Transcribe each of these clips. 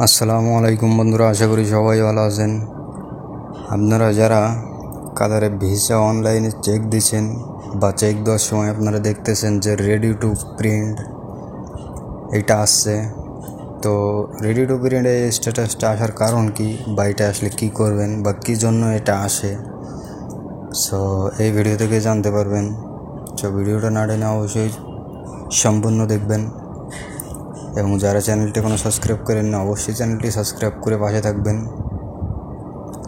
আসসালামু আলাইকুম বন্ধুরা, আশা করি সবাই ভালো আছেন। আপনারা যারা কাতারে ভিসা অনলাইনে চেক দিচ্ছেন বা চেক দেওয়ার সময় আপনারা দেখতেছেন যে রেডি টু প্রিন্ট এইটা আসছে, তো রেডি টু প্রিন্ট এই স্ট্যাটাসটা আসার কারণ কি, বা এটা আসলে কী করবেন বা কী জন্য এটা আসে, সো এই ভিডিও থেকে জানতে পারবেন। সো ভিডিওটা না টেনে অবশ্যই সম্পূর্ণ দেখবেন, এবং যারা চ্যানেলটি এখনও সাবস্ক্রাইব করেন না অবশ্যই চ্যানেলটি সাবস্ক্রাইব করে পাশে থাকবেন।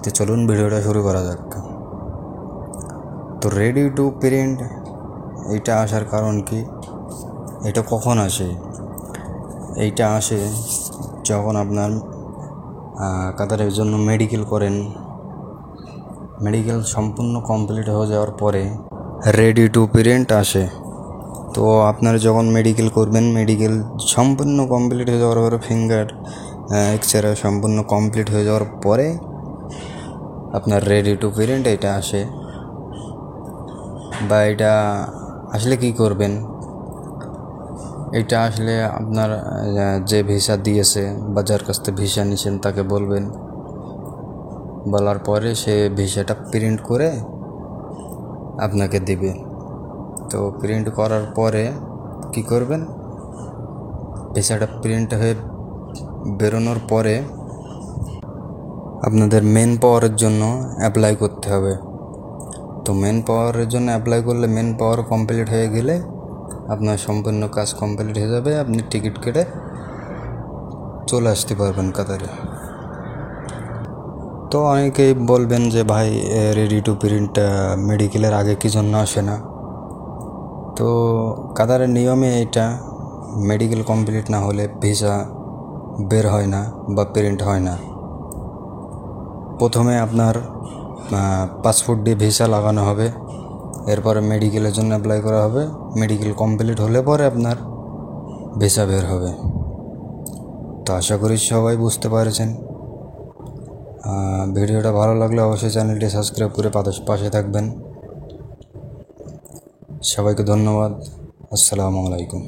তো চলুন ভিডিওটা শুরু করা যাক। তো রেডি টু প্রিন্ট এইটা আসার কারণ কি, এটা কখন আসে? এইটা আসে যখন আপনার কাতারের জন্য মেডিকেল করেন, মেডিকেল সম্পূর্ণ কমপ্লিট হয়ে যাওয়ার পরে রেডি টু প্রিন্ট আসে। তো আপনারা যখন মেডিকেল করবেন, মেডিকেল সম্পূর্ণ কমপ্লিট হয়ে যাওয়ার পরে ফিঙ্গার এক্সরে সম্পূর্ণ কমপ্লিট হয়ে যাওয়ার পরে আপনার রেডি টু প্রিন্ট এটা আসে। বা এটা আসলে কী করবেন, এটা আসলে আপনার যে ভিসা দিয়েছে বা যার কাছ থেকে ভিসা নিয়েছেন তাকে বলবেন, বলার পরে সে ভিসাটা প্রিন্ট করে আপনাকে দেবে। তো প্রিন্ট করার পরে কি করবেন, ভিসাটা প্রিন্ট হয়ে বেরোনোর পরে আপনাদের মেন পাওয়ারের জন্য অ্যাপ্লাই করতে হবে। তো মেন পাওয়ারের জন্য অ্যাপ্লাই করলে মেন পাওয়ার কমপ্লিট হয়ে গেলে আপনার সম্পূর্ণ কাজ কমপ্লিট হয়ে যাবে, আপনি টিকিট কেটে চলে আসতে পারবেন কাতারে। তো অনেকেই বলবেন যে ভাই রেডি টু প্রিন্ট মেডিকেলের আগে কী জন্য আসে না? তো কাতারের নিয়মে এটা মেডিকেল কমপ্লিট না হলে ভিসা বের হয় না বা প্রিন্ট হয় না। প্রথমে আপনার পাসপোর্ট দিয়ে ভিসা লাগানো হবে, এরপরে মেডিকেলের জন্য অ্যাপ্লাই করা হবে, মেডিকেল কমপ্লিট হলে পরে আপনার ভিসা বের হবে। তো আশা করি সবাই বুঝতে পেরেছেন। ভিডিওটা ভালো লাগলে অবশ্যই চ্যানেলটি সাবস্ক্রাইব করে পাশে থাকবেন। সবাইকে ধন্যবাদ। আসসালামু আলাইকুম।